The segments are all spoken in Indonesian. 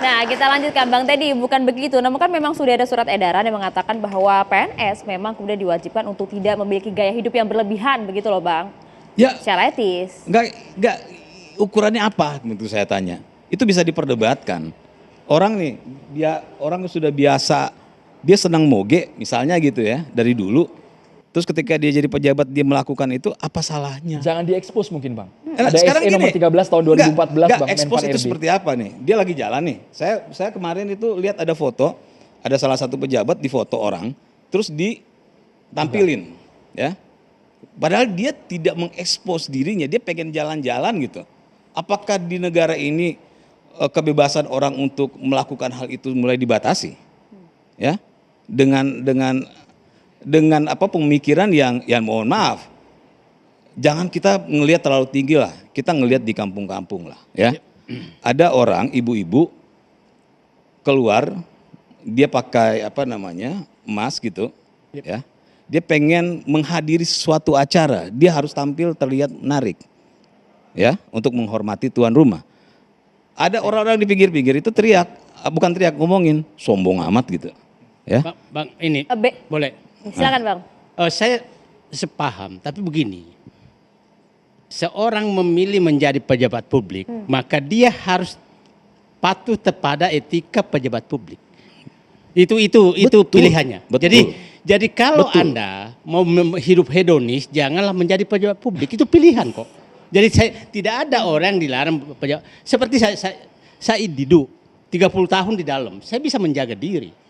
Nah, kita lanjutkan Bang Teddy, bukan begitu. Namun kan memang sudah ada surat edaran yang mengatakan bahwa PNS memang kemudian diwajibkan untuk tidak memiliki gaya hidup yang berlebihan, begitu loh Bang. Ya, Secara etis. enggak ukurannya apa menurut saya tanya. Itu bisa diperdebatkan. Orang nih, orang sudah biasa, dia senang moge misalnya gitu ya, dari dulu. Terus ketika dia jadi pejabat dia melakukan itu, apa salahnya? Jangan diekspos mungkin Bang. Nah, Ada sekarang SE nomor gini, 13 tahun 2014 Bang. expose Menpan itu RB. seperti apa nih? Dia lagi jalan nih. Saya kemarin itu lihat ada foto, ada salah satu pejabat di foto orang, terus ditampilin, ya. Padahal dia tidak mengekspos dirinya, dia pengen jalan-jalan gitu. Apakah di negara ini kebebasan orang untuk melakukan hal itu mulai dibatasi? Ya, dengan apa pemikiran yang mohon maaf, jangan kita ngelihat terlalu tinggi lah, kita ngelihat di kampung-kampung lah ya. Ada orang ibu-ibu keluar, dia pakai apa namanya emas gitu ya, dia pengen menghadiri suatu acara, dia harus tampil terlihat menarik ya untuk menghormati tuan rumah. Ada orang-orang di pinggir-pinggir itu teriak, bukan teriak, ngomongin sombong amat gitu ya. Bang ini boleh. Silakan Bang. Saya sepaham, tapi begini. Seorang memilih menjadi pejabat publik, maka dia harus patuh kepada etika pejabat publik. Itu pilihannya. Betul. Jadi kalau Anda mau hidup hedonis, janganlah menjadi pejabat publik. Itu pilihan kok. Jadi tidak ada orang dilarang pejabat. Seperti saya Didu, 30 tahun di dalam, saya bisa menjaga diri.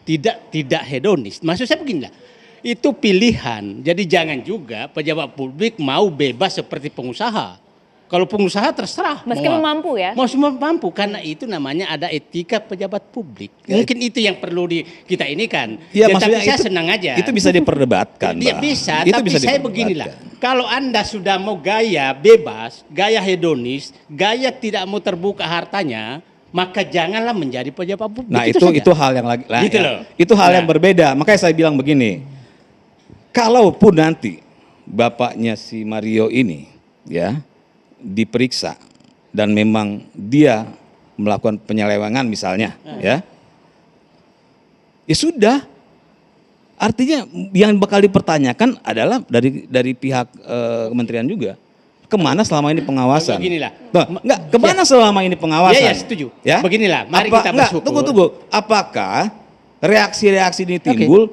Tidak hedonis. Maksud saya beginilah, itu pilihan. Jadi jangan juga pejabat publik mau bebas seperti pengusaha. Kalau pengusaha terserah. Meskipun mampu ya. Meskipun mampu, karena itu namanya ada etika pejabat publik. Mungkin itu yang perlu kita ini kan. Ya, tapi maksudnya saya senang aja. Itu bisa diperdebatkan. Dia bisa, itu tapi bisa saya beginilah. Kalau Anda sudah mau gaya bebas, gaya hedonis, gaya tidak mau terbuka hartanya, maka janganlah menjadi pejabat publik. Nah itu hal yang lagi gitu ya, itu hal yang berbeda. Makanya saya bilang begini, kalaupun nanti bapaknya si Mario ini ya diperiksa dan memang dia melakukan penyelewengan misalnya ya sudah, artinya yang bakal dipertanyakan adalah dari pihak kementerian juga. Kemana selama ini pengawasan? Beginilah. Kemana selama ini pengawasan? Ya, setuju. Ya? Beginilah, mari kita bersyukur. Tunggu. Apakah reaksi-reaksi ini timbul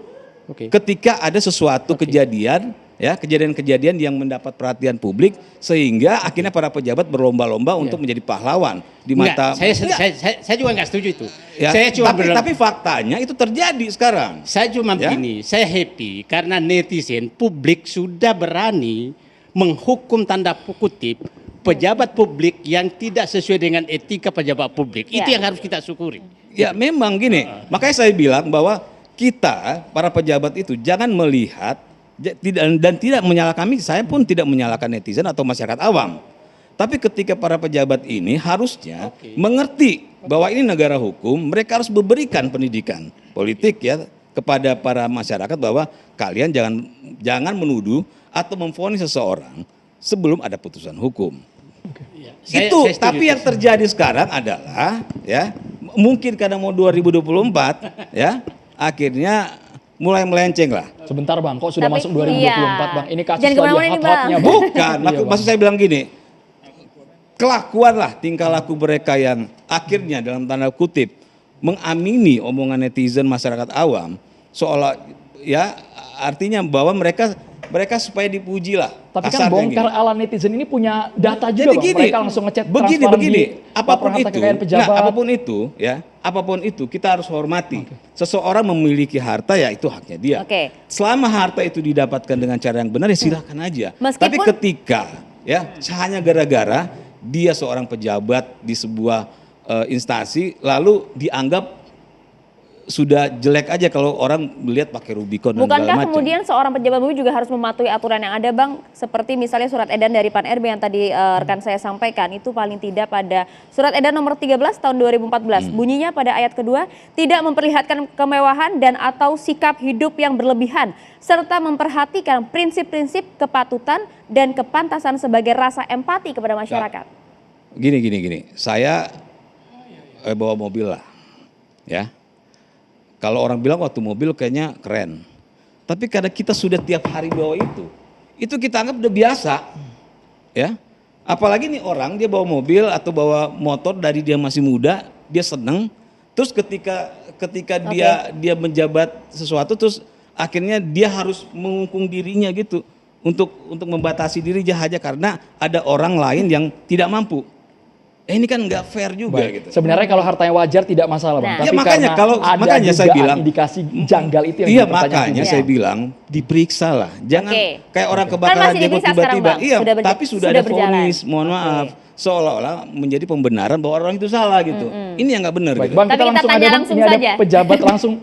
ketika ada sesuatu kejadian yang mendapat perhatian publik sehingga akhirnya para pejabat berlomba-lomba untuk menjadi pahlawan di mata. Saya juga nggak setuju itu. Ya, saya cuma tapi faktanya itu terjadi sekarang. Saya cuma begini, saya happy karena netizen publik sudah berani menghukum tanda kutip pejabat publik yang tidak sesuai dengan etika pejabat publik. Itu yang harus kita syukuri. Ya memang gini, makanya saya bilang bahwa kita para pejabat itu jangan melihat dan tidak menyalahkan kami, saya pun tidak menyalahkan netizen atau masyarakat awam. Tapi ketika para pejabat ini harusnya mengerti bahwa ini negara hukum, mereka harus memberikan pendidikan politik ya kepada para masyarakat bahwa kalian jangan menuduh atau memvonis seseorang sebelum ada putusan hukum. Tapi yang terjadi sekarang adalah ya mungkin karena mau 2024 ya akhirnya mulai melenceng lah. Sebentar Bang, kok sudah masuk 2024 Bang? Ini kasus lagi hot-hotnya Bang. Bukan, maksud saya bilang gini, kelakuan lah tingkah laku mereka yang akhirnya dalam tanda kutip mengamini omongan netizen masyarakat awam seolah ya artinya bahwa mereka supaya dipuji lah. Tapi kan bongkar ala netizen ini punya data juga Bang. Mereka langsung ngechat begini, apapun itu kita harus hormati. Seseorang memiliki harta ya itu haknya dia. Selama harta itu didapatkan dengan cara yang benar ya silakan aja. Tapi ketika ya hanya gara-gara dia seorang pejabat di sebuah instansi lalu dianggap sudah jelek aja kalau orang melihat pakai Rubicon dan segala macam. Bukankah kemudian seorang pejabat publik juga harus mematuhi aturan yang ada Bang? Seperti misalnya surat edaran dari Pan RB yang tadi rekan saya sampaikan, itu paling tidak pada surat edaran nomor 13 tahun 2014. Bunyinya pada ayat kedua, tidak memperlihatkan kemewahan dan atau sikap hidup yang berlebihan, serta memperhatikan prinsip-prinsip kepatutan dan kepantasan sebagai rasa empati kepada masyarakat. Gini. Saya bawa mobil lah, ya. Kalau orang bilang waktu mobil kayaknya keren, tapi karena kita sudah tiap hari bawa itu kita anggap udah biasa, ya. Apalagi nih orang dia bawa mobil atau bawa motor dari dia masih muda, dia seneng, terus ketika dia menjabat sesuatu, terus akhirnya dia harus mengungkung dirinya gitu untuk membatasi diri hanya karena ada orang lain yang tidak mampu. Ini kan nggak fair juga Baik. gitu. Sebenarnya kalau hartanya wajar tidak masalah, Bang. Nah. Tapi Ya, makanya karena makanya saya dugaan bilang indikasi janggal itu yang iya, dipertanyakan makanya publik. saya bilang diperiksa lah. Jangan Oke. kayak orang Kan kebakaran masih jenggot diperiksa sekarang, tiba-tiba. Bang. Iya, Sudah tapi sudah sudah ada berjalan. vonis. Mohon Oke. maaf. Seolah-olah menjadi pembenaran bahwa orang itu salah gitu. Ini yang nggak benar Baik, gitu. Bang, Tapi kita langsung tanya ada, Bang. langsung Ini ada saja. pejabat langsung